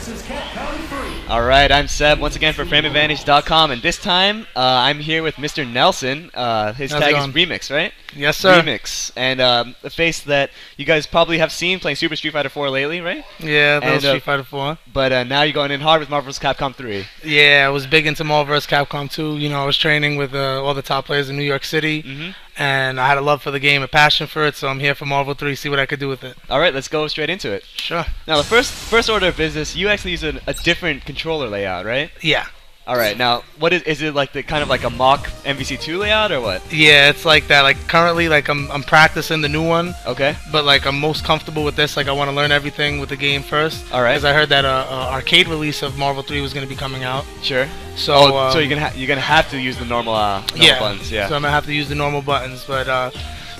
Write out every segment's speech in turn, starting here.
versus Capcom 3. Alright, I'm Seb, once again for FrameAdvantage.com, and this time I'm here with Mr. Nelson. His tag is Remix, right? Yes, sir. Remix. And a face that you guys probably have seen playing Super Street Fighter 4 lately, right? Yeah, that was Street Fighter 4. But now you're going in hard with Marvel vs. Capcom 3. Yeah, I was big into Marvel vs. Capcom 2. You know, I was training with all the top players in New York City, and I had a love for the game, a passion for it, so I'm here for Marvel 3, see what I could do with it. Alright, let's go straight into it. Sure. Now, the first order of business, you actually use a different controller layout, right? Yeah. Alright, now, what is it like the kind of like a mock MVC2 layout or what? Yeah, it's like that. Like currently, like I'm practicing the new one. Okay. But like I'm most comfortable with this. Like I want to learn everything with the game first. Alright. Because I heard that arcade release of Marvel 3 was going to be coming out. Sure. So so you're gonna have to use the normal buttons, yeah. So I'm gonna have to use the normal buttons, but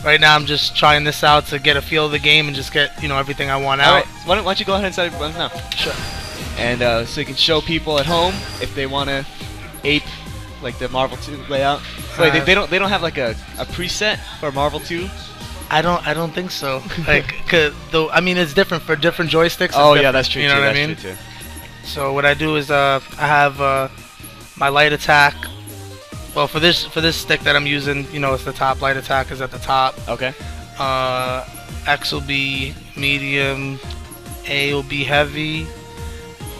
right now I'm just trying this out to get a feel of the game and just get everything I want out. Alright, why don't you go ahead and set your buttons now? Sure. And so you can show people at home if they want to ape like the Marvel 2 layout. Wait, they don't have like a preset for Marvel 2? I don't think so. Like, though I mean it's different for different joysticks. Oh yeah, that's true. You know what I mean? True too. So what I do is I have my light attack. Well, for this stick that I'm using, it's the top. Light attack is at the top. Okay. X will be medium. A will be heavy.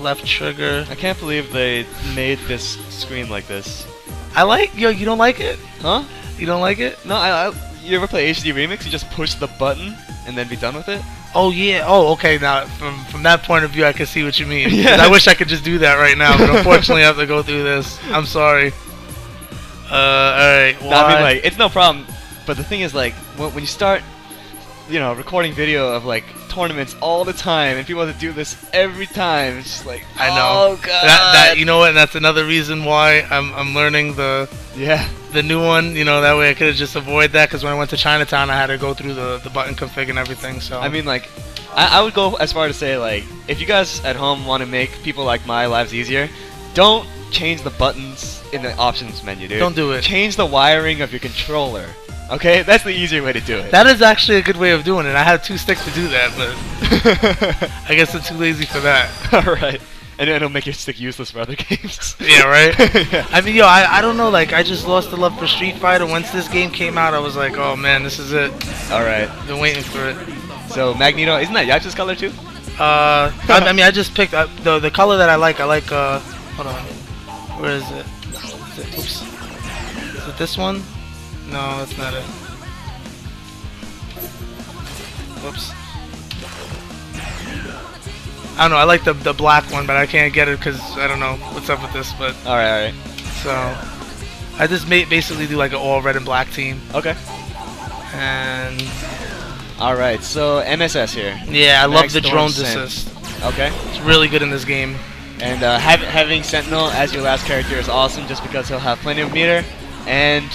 Left trigger. I can't believe they made this screen like this. You don't like it? Huh? You don't like it? No, you ever play HD Remix? You just push the button and then be done with it? Oh yeah. Oh okay. Now from that point of view, I can see what you mean. Yeah. I wish I could just do that right now, but unfortunately, I have to go through this. I'm sorry. All right. No, I mean, like, it's no problem. But the thing is, like, when you start, recording video of like tournaments all the time, and people have to do this every time, it's just like, I know. Oh god. That you know what? And that's another reason why I'm learning the new one. That way I could have just avoided that, because when I went to Chinatown, I had to go through the button config and everything. So I mean, like, I would go as far to say, like, if you guys at home want to make people like my lives easier, don't change the buttons in the options menu, dude. Don't do it. Change the wiring of your controller. Okay, that's the easier way to do it. That is actually a good way of doing it. I have 2 sticks to do that, but I guess I'm too lazy for that. Alright. And it'll make your stick useless for other games. Yeah, right? Yeah. I mean, I don't know, like, I just lost the love for Street Fighter. Once this game came out, I was like, oh man, this is it. Alright. Been waiting for it. So, Magneto, isn't that Yax's color too? I mean, I just picked the color that I like, hold on. Where is it? Oops. Is it this one? No, that's not it. Whoops. I don't know, I like the black one, but I can't get it because I don't know what's up with this, but... Alright. So, I just basically do like an all red and black team. Okay. And... Alright, so MSS here. Yeah, I love the drone assist. Okay. It's really good in this game. And having Sentinel as your last character is awesome, just because he'll have plenty of meter, and...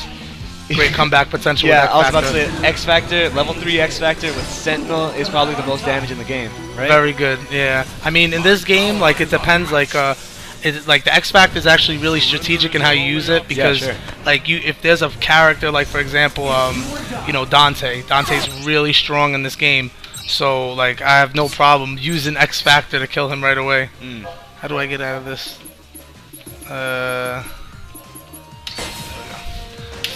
Great comeback potential. Yeah, I was about to say X Factor, level 3 X Factor with Sentinel is probably the most damage in the game, right? Very good, yeah. I mean, in this game, like, it depends, like, like the X Factor is actually really strategic in how you use it, because, like, if there's a character, like, for example, Dante. Dante's really strong in this game, so, like, I have no problem using X Factor to kill him right away. How do I get out of this?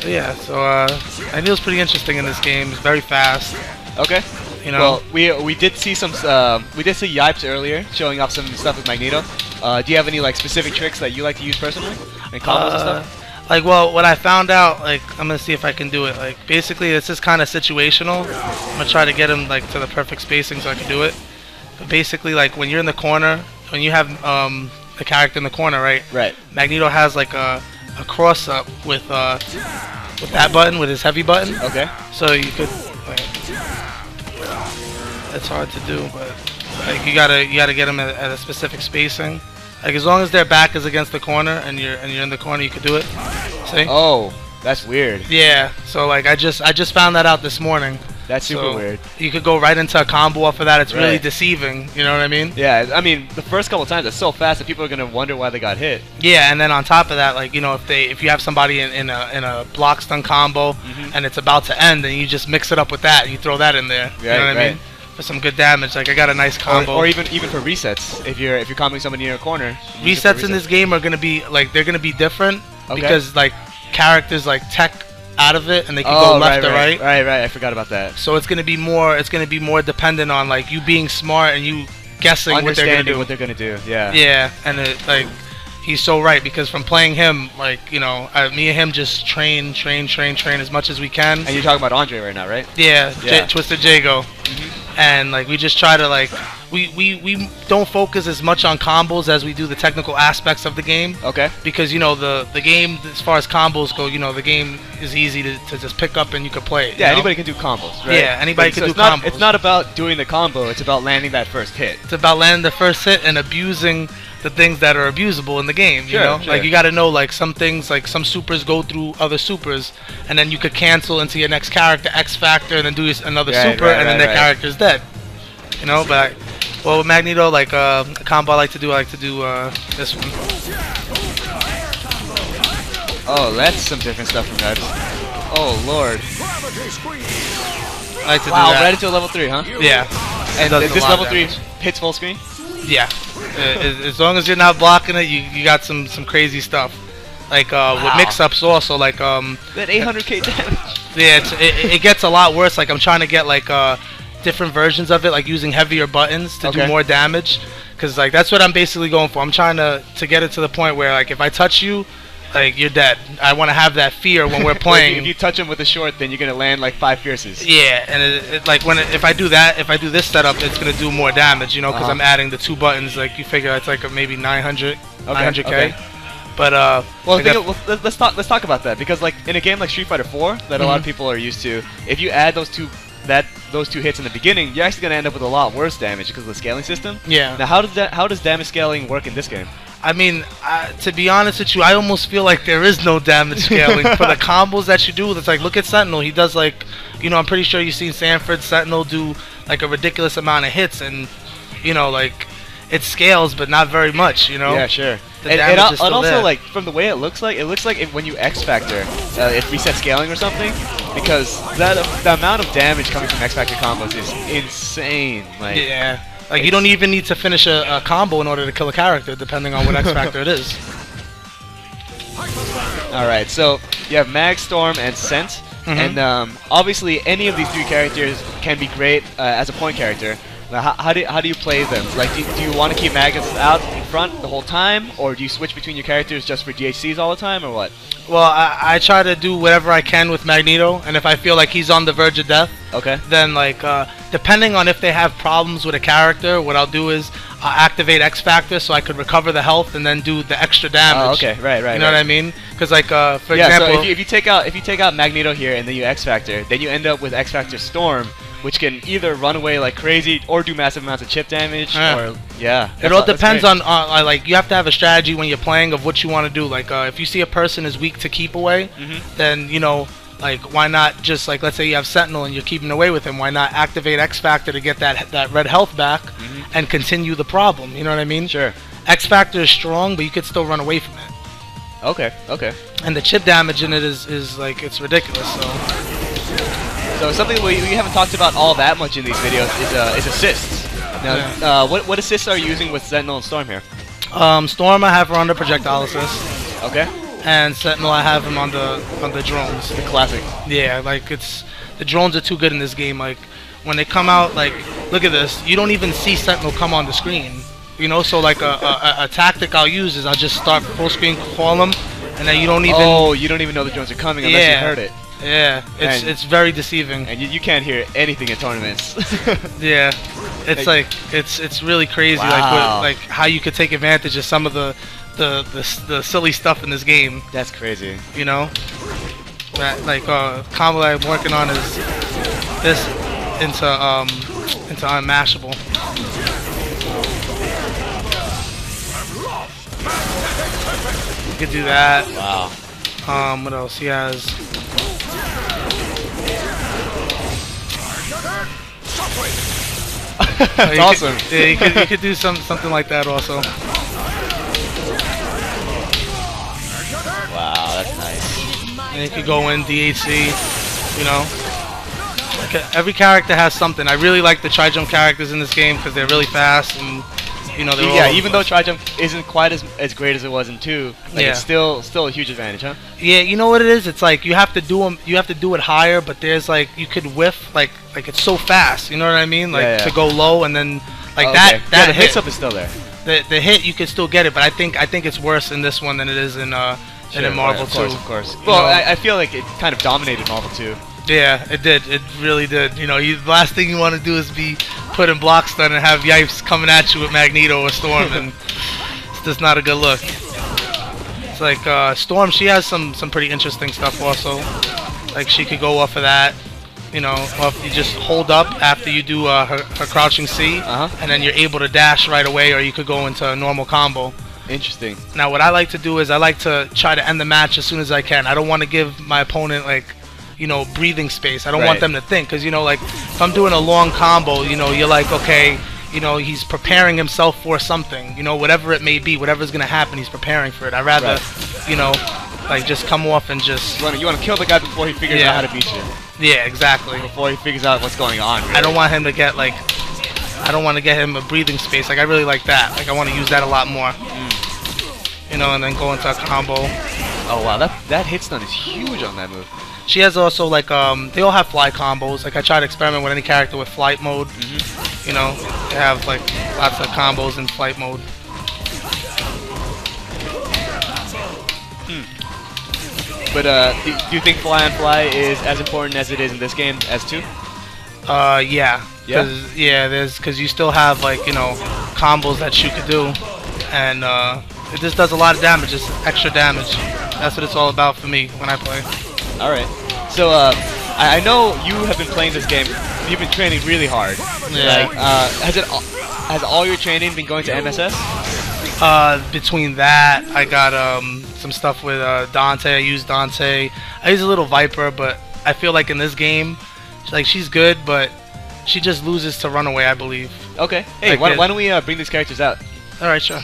Yeah, so I knew it was pretty interesting in this game. It's very fast. Okay. Well, we did see Yipes earlier showing off some stuff with Magneto. Do you have any like specific tricks that you like to use personally, and combos and stuff? Like, well, what I found out, like, I'm gonna see if I can do it. Like, basically, it's just kind of situational. I'm gonna try to get him like to the perfect spacing so I can do it. But basically, like, when you're in the corner, when you have the character in the corner, right? Right. Magneto has like a cross up with that button, with his heavy button. Okay. So you could, like, it's hard to do, but like you gotta get them at a specific spacing. Like, as long as their back is against the corner and you're in the corner, you could do it. See? Oh, that's weird. Yeah. So like I just found that out this morning. That's super weird. You could go right into a combo off of that. It's really deceiving. You know what I mean? Yeah. I mean, the first couple times it's so fast that people are gonna wonder why they got hit. Yeah, and then on top of that, like, if you have somebody in a block stun combo and it's about to end, then you just mix it up with that and you throw that in there. You know what I mean? for some good damage. Like I got a nice combo. Or even for resets. If you're comboing somebody near a corner. Resets in this game are gonna be like they're gonna be different because like characters like tech out of it and they can go left or right. Right. I forgot about that. So it's gonna be more dependent on like you being smart and you guessing what they're gonna do. Yeah. Yeah, and like he's so right because from playing him, like me and him just train as much as we can. And you're talking about Andre right now, right? Yeah. Twisted Jago. And like we just try to like we don't focus as much on combos as we do the technical aspects of the game. Okay. Because the game as far as combos go, the game is easy to just pick up and you can play it. Yeah, anybody can do combos, right? Yeah, anybody can do combos. combos. It's not about doing the combo, it's about landing that first hit. It's about landing the first hit and abusing the things that are abusable in the game, you know? Like you got to know like some things, like some supers go through other supers and then you could cancel into your next character X Factor and then do another super and then their character's dead. But well, with Magneto, like a combo I like to do this one. Oh, that's some different stuff from that. Oh lord. I like to do that. Right into a level 3, huh? Yeah. And this level 3 hits full screen? Yeah. As long as you're not blocking it, you got some crazy stuff. Like with mix-ups also, like that 800k damage. Yeah, it gets a lot worse. Like I'm trying to get like different versions of it, like using heavier buttons to do more damage. Cause like that's what I'm basically going for. I'm trying to get it to the point where like if I touch you, like you're dead. I want to have that fear when we're playing. If you touch him with a short, then you're gonna land like 5 fierces. Yeah, and if I do this setup, it's gonna do more damage, because I'm adding the 2 buttons. Like you figure it's like maybe 900k. Okay. But let's talk about that because like in a game like Street Fighter 4 that a lot of people are used to, if you add those two hits in the beginning, you're actually gonna end up with a lot worse damage because of the scaling system. Yeah. Now how does damage scaling work in this game? I mean, to be honest with you, I almost feel like there is no damage scaling for the combos that you do. It's like, look at Sentinel. He does like, I'm pretty sure you've seen Sanford Sentinel do like a ridiculous amount of hits, and like it scales, but not very much. Yeah, sure. And also like from the way it looks like when you X Factor, it resets scaling or something, because the amount of damage coming from X Factor combos is insane. Like yeah. Like you don't even need to finish a combo in order to kill a character, depending on what X Factor it is. Alright, so you have Mag, Storm, and Scent, and obviously any of these 3 characters can be great as a point character. Now, how do you play them? Like, do you want to keep Magnus out in front the whole time, or do you switch between your characters just for DHCs all the time, or what? Well, I try to do whatever I can with Magneto, and if I feel like he's on the verge of death, then like depending on if they have problems with a character, what I'll do is I'll activate X Factor so I could recover the health and then do the extra damage. Oh, okay, right. You know what I mean? Because like for example, so if you take out Magneto here and then you X Factor, then you end up with X Factor Storm, which can either run away like crazy or do massive amounts of chip damage. Or it all depends on like you have to have a strategy when you're playing of what you want to do. Like if you see a person is weak to keep away, then like why not just like let's say you have Sentinel and you're keeping away with him, why not activate X Factor to get that red health back and continue the problem? You know what I mean? Sure. X Factor is strong, but you could still run away from it. Okay. And the chip damage in it is like it's ridiculous. So something we haven't talked about all that much in these videos is assists. Now, what assists are you using with Sentinel and Storm here? Storm I have her under projectile assist. Okay. And Sentinel I have him on the drones. The classic. Yeah, like the drones are too good in this game. Like when they come out, like look at this. You don't even see Sentinel come on the screen. So like a tactic I'll use is I'll just start full screen, call them, and then you don't even. Oh, you don't even know the drones are coming unless you heard it. Yeah, it's very deceiving. And you can't hear anything in tournaments. Yeah, it's like it's really crazy. Wow. Like how you could take advantage of some of the silly stuff in this game. That's crazy. That like combo that I'm working on is this into unmashable. You could do that. Wow. What else? He has. That's awesome. You could do something like that also. Wow, that's nice. And you could go in DHC, every character has something. I really like the tri-jump characters in this game because they're really fast and you know they're even though tri-jump isn't quite as great as it was in 2, like it's still a huge advantage, huh? Yeah, you know what it is? It's like you have to do them. You have to do it higher, but there's like you could whiff like it's so fast. You know what I mean? Like to go low and then like that the mix up is still there. The hit you can still get it, but I think it's worse in this one than it is in Marvel 2. Of course. Well, I feel like it kind of dominated Marvel 2. Yeah, it did. It really did. You know, the last thing you want to do is be put in block stun and have Yipes coming at you with Magneto or Storm, and it's just not a good look. It's like Storm. She has some pretty interesting stuff also. Like she could go off of that. You know, or if you just hold up after you do her crouching C, and then you're able to dash right away, or you could go into a normal combo. Interesting. Now, what I like to do is I like to try to end the match as soon as I can. I don't want to give my opponent like, you know, breathing space. I don't want them to think, because you know, like if I'm doing a long combo, you know, you're like, okay, you know, he's preparing himself for something. You know, whatever it may be, whatever's gonna happen, he's preparing for it. I'd rather, you know, like just come off and just. You want to kill the guy before he figures out how to beat you. Yeah, exactly. Before he figures out what's going on. Really. I don't want him to get like. I don't want to get him a breathing space. Like I really like that. Like I want to use that a lot more. You know, and then go into a combo. Oh wow, that hit stun is huge on that move. She has also like they all have fly combos. Like I try to experiment with any character with flight mode. You know, they have like lots of combos in flight mode. But do you think fly on fly is as important as it is in this game as 2? Yeah. Because you still have like, you know, combos that you could do, and it just does a lot of damage. It's extra damage. That's what it's all about for me when I play. All right. So I know you have been playing this game. You've been training really hard. Yeah. Like, has all your training been going to MSS? Between that, I got some stuff with Dante. I use Dante. I use a little Viper, but I feel like in this game, like she's good, but she just loses to Runaway, I believe. Okay. Hey, like why don't we bring these characters out? All right, sure.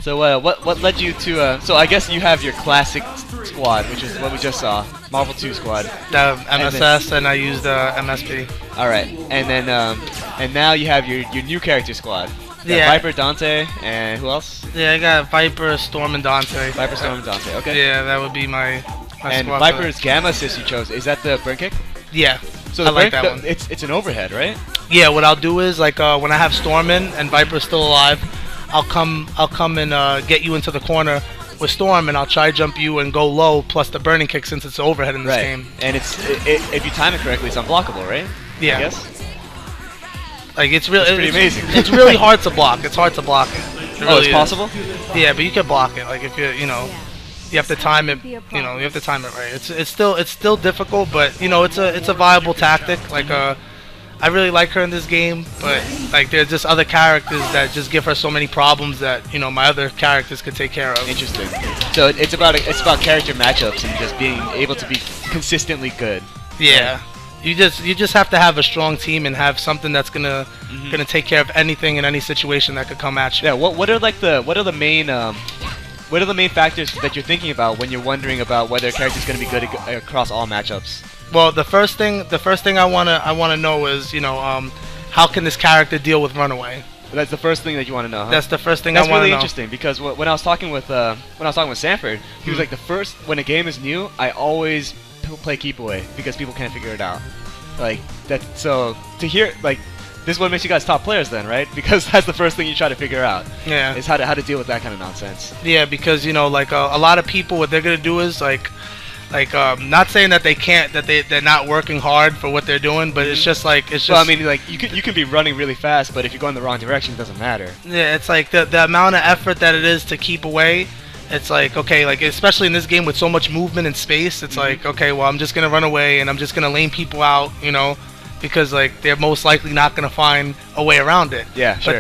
So what led you to? So I guess you have your classic squad, which is what we just saw, Marvel 2 squad. The MSS, and I used MSP. All right, and then and now you have your new character squad. Yeah. Viper, Dante, and who else? Yeah, I got Viper, Storm, and Dante. Viper, Storm, and Dante. Okay. Yeah, that would be my and squad. Viper's Gamma Assist you chose. Is that the burn kick? Yeah. So I like that one. It's an overhead, right? Yeah. What I'll do is like when I have Storm in and Viper's still alive, I'll come and get you into the corner with Storm, and I'll try jump you and go low plus the burning kick since it's overhead in this game. And if you time it correctly, it's unblockable, right? Yeah. I guess. Like it's pretty amazing. It's really hard to block. It's hard to block it. Oh, it's possible? Yeah, but you can block it. Like if you know, you have to time it. You know, you have to time it right. It's still difficult, but you know, it's a viable tactic. Like I really like her in this game, but like there's just other characters that just give her so many problems that you know my other characters could take care of. Interesting. So it's about character matchups and just being able to be consistently good. Yeah. You just have to have a strong team and have something that's gonna take care of anything in any situation that could come at you. Yeah. What are the main factors that you're thinking about when you're wondering about whether a character is gonna be good across all matchups? Well, the first thing I wanna know is how can this character deal with Runaway? That's the first thing that you want to know, huh? That's the first thing I want to know. That's really interesting because when I was talking with Sanford, he was like, when a game is new, I always play keep away because people can't figure it out. Like that. So to hear like this is what makes you guys top players then, right? Because that's the first thing you try to figure out. Yeah. Is how to deal with that kind of nonsense. Yeah, because like a lot of people, what they're gonna do is like not saying that they can't, that they're not working hard for what they're doing, but it's just like Well, I mean, like you can be running really fast, but if you go in the wrong direction, it doesn't matter. Yeah, it's like the amount of effort that it is to keep away. It's like, okay, like especially in this game with so much movement and space, it's like, okay, well, I'm just gonna run away and I'm just gonna lane people out, because like they're most likely not gonna find a way around it. Yeah, sure. But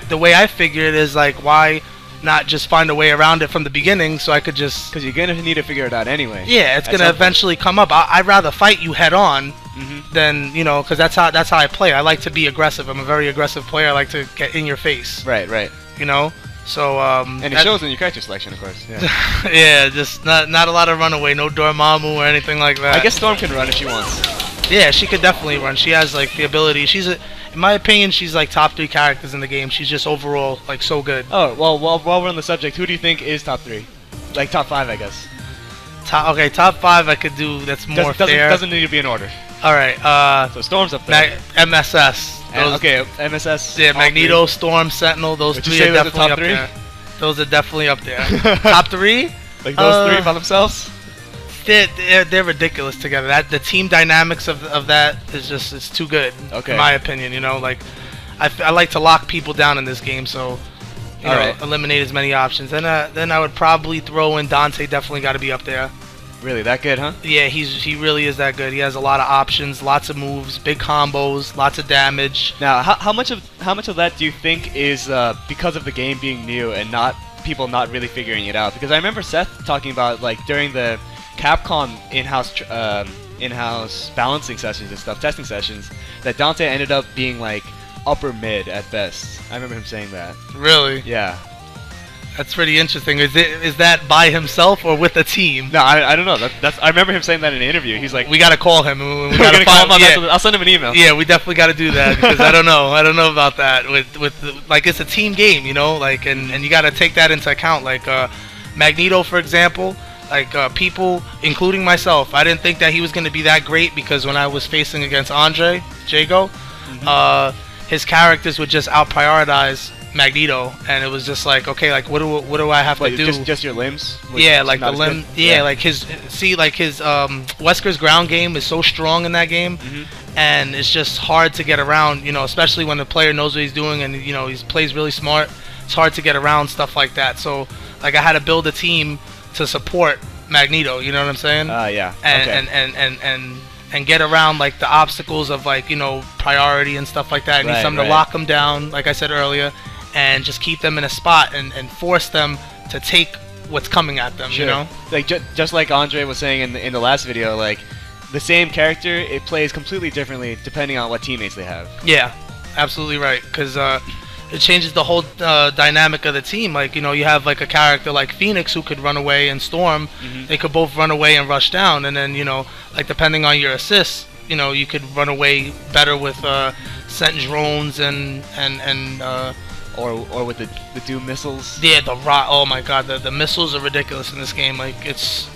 the way I figure it is like, why not just find a way around it from the beginning so I could just... Because you're gonna need to figure it out anyway. Yeah, it's gonna eventually come up. I'd rather fight you head on than because that's how I play. I like to be aggressive. I'm a very aggressive player. I like to get in your face. Right. So and it shows in your character selection, of course. Yeah. yeah, just not a lot of runaway, no Dormammu or anything like that. I guess Storm can run if she wants. Yeah, she could definitely run. She has like the ability. In my opinion, she's like top 3 characters in the game. She's just overall like so good. Oh well, while we're on the subject, who do you think is top 3? Like top 5, I guess. Okay, top 5 I could do. That's more fair. Doesn't need to be in order. All right. So Storm's up there. MSS. Okay, MSS. Yeah, Magneto, 3. Storm, Sentinel. Those 3 are definitely up there. Those are definitely up there. Top 3? Like those 3 by themselves? They're ridiculous together. The team dynamics of that is just it's too good. Okay. In my opinion, you know, like I like to lock people down in this game, so you know, eliminate as many options. Then I would probably throw in Dante. Definitely got to be up there. Really, that good, huh? Yeah, he really is that good. He has a lot of options, lots of moves, big combos, lots of damage. Now, how much of that do you think is because of the game being new and not people not really figuring it out? Because I remember Seth talking about like during the Capcom in-house balancing sessions and stuff, testing sessions, that Dante ended up being like upper mid at best. I remember him saying that. Really? Yeah. That's pretty interesting. Is that by himself or with a team? No, I don't know. That's I remember him saying that in an interview. He's like, we gotta call him. We gotta call him. Yeah. I'll send him an email. Yeah, we definitely gotta do that because I don't know about that. Like it's a team game, you know, like and you gotta take that into account. Like Magneto, for example, like people, including myself, I didn't think that he was gonna be that great because when I was facing against Andre Jago, his characters would just out prioritize Magneto, and it was just like, okay, like what do I have to do? Just your limbs? Yeah, like the limb. Yeah, like his Wesker's ground game is so strong in that game, and it's just hard to get around. You know, especially when the player knows what he's doing and you know he plays really smart. It's hard to get around stuff like that. So like I had to build a team to support Magneto. You know what I'm saying? Yeah. And get around like the obstacles of like, you know, priority and stuff like that. I need something to lock them down, like I said earlier, and just keep them in a spot and force them to take what's coming at them. Sure. You know, like just like Andre was saying in the last video, like the same character, it plays completely differently depending on what teammates they have. Yeah, absolutely right. Because it changes the whole dynamic of the team. Like, you know, you have like a character like Phoenix who could run away and Storm. They could both run away and rush down, and then, you know, like depending on your assists, you know, you could run away better with sent drones and or with the Doom missiles. Yeah, oh my god, the missiles are ridiculous in this game. Like it's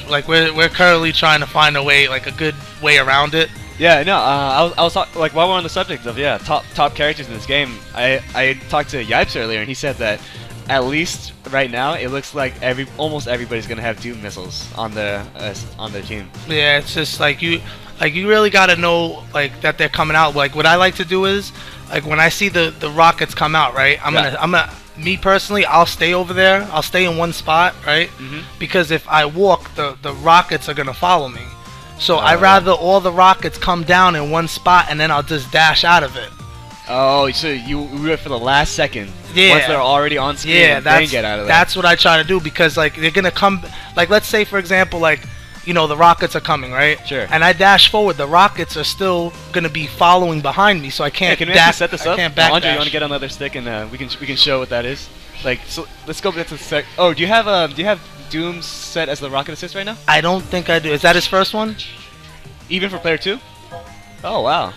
like we're currently trying to find a way, like a good way around it. Yeah, no, I was like while we're on the subject of top characters in this game, I talked to Yipes earlier and he said that at least right now it looks like almost everybody's gonna have Doom missiles on their team. Yeah, it's just like you really gotta know like that they're coming out. Like what I like to do is like when I see the rockets come out, right? I'm gonna me personally, I'll stay over there. I'll stay in one spot, right? Because if I walk, the rockets are gonna follow me. So I'd rather all the rockets come down in one spot and then I'll just dash out of it. Oh, so you wait for the last second. Yeah. Once they're already on screen, then get out of there. That's what I try to do because like they're gonna come. Like let's say for example, like you know the rockets are coming, right? Sure. And I dash forward, the rockets are still gonna be following behind me, so I can't. Can we actually set this up? I can't backdash. Andre, you want to get on the other stick and we can show what that is? Like so, let's go back to the sec. Oh, do you have Doom set as the rocket assist right now? I don't think I do. Is that his first one? Even for player 2? Oh wow.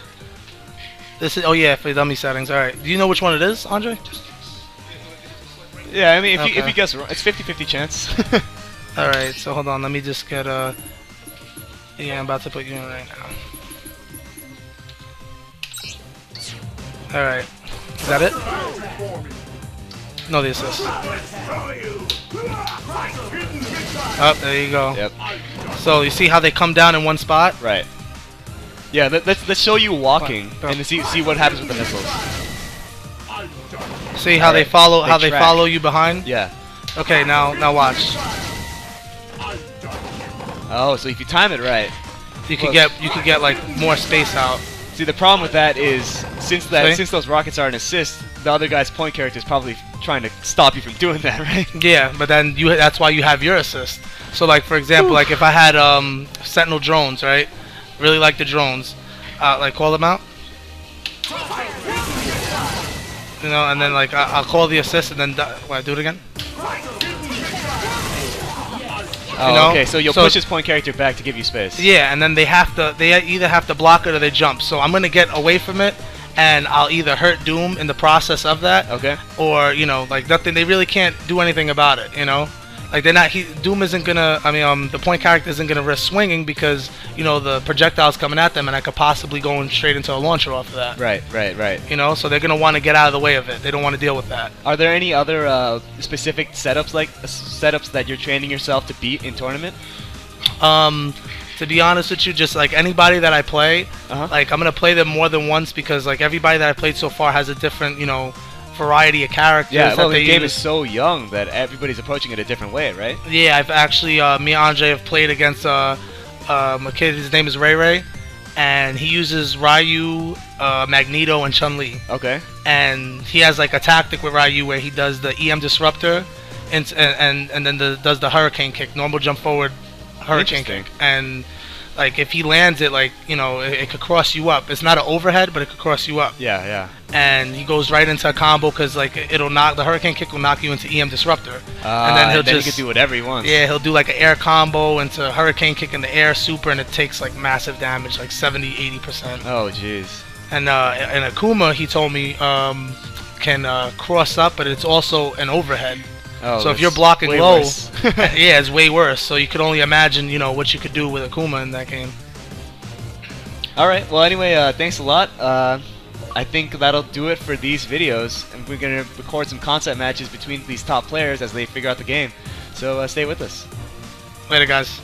This is for dummy settings. All right. Do you know which one it is, Andre? Yeah, I mean if you guess wrong, it's 50-50 chance. All right. So hold on. Let me just get Yeah, I'm about to put you in right now. All right. Is that it? No, the assist. Oh, there you go. Yep. So you see how they come down in one spot? Right. Yeah, let's show you walking and see what happens with the missiles. See how they follow you behind? Yeah. Okay, now watch. Oh, so if you time it right, you could get like more space out. See, the problem with that is since those rockets are an assist, the other guy's point character is probably trying to stop you from doing that, right? Yeah, but then that's why you have your assist. So like for example, like if I had Sentinel drones, right? Really like the drones. Like call them out. You know, and then like I'll call the assist and then do it again. Oh, you know? okay. So you'll push his point character back to give you space. Yeah, and then they either have to block it or they jump. So I'm gonna get away from it, and I'll either hurt Doom in the process of that. Okay. Or you know, like nothing. They really can't do anything about it. You know, like they're not. Doom isn't gonna. I mean, the point character isn't gonna risk swinging because you know the projectile's coming at them, and I could possibly go straight into a launcher off of that. Right. You know, so they're gonna want to get out of the way of it. They don't want to deal with that. Are there any other specific setups that you're training yourself to beat in tournament? To be honest with you, just like anybody that I play, like I'm gonna play them more than once because like everybody that I played so far has a different, you know, variety of characters. Yeah, well, the game is so young that everybody's approaching it a different way, right? Yeah, I've actually, me and Andre have played against a kid, his name is Reyes, and he uses Ryu, Magneto, and Chun-Li. Okay. And he has like a tactic with Ryu where he does the EM Disruptor, and then does the Hurricane Kick, normal jump forward, Hurricane Kick. And like if he lands it, like you know, it could cross you up. It's not an overhead, but it could cross you up. Yeah. And he goes right into a combo because like the Hurricane Kick will knock you into EM Disruptor, and then he can do whatever he wants. Yeah, he'll do like an air combo into Hurricane Kick in the air super, and it takes like massive damage, like 70-80%. Oh jeez. And Akuma, he told me, can cross up, but it's also an overhead. Oh, so if you're blocking low, yeah, it's way worse. So you could only imagine, you know, what you could do with Akuma in that game. All right. Well, anyway, thanks a lot. I think that'll do it for these videos, and we're gonna record some concept matches between these top players as they figure out the game. So stay with us. Later, guys.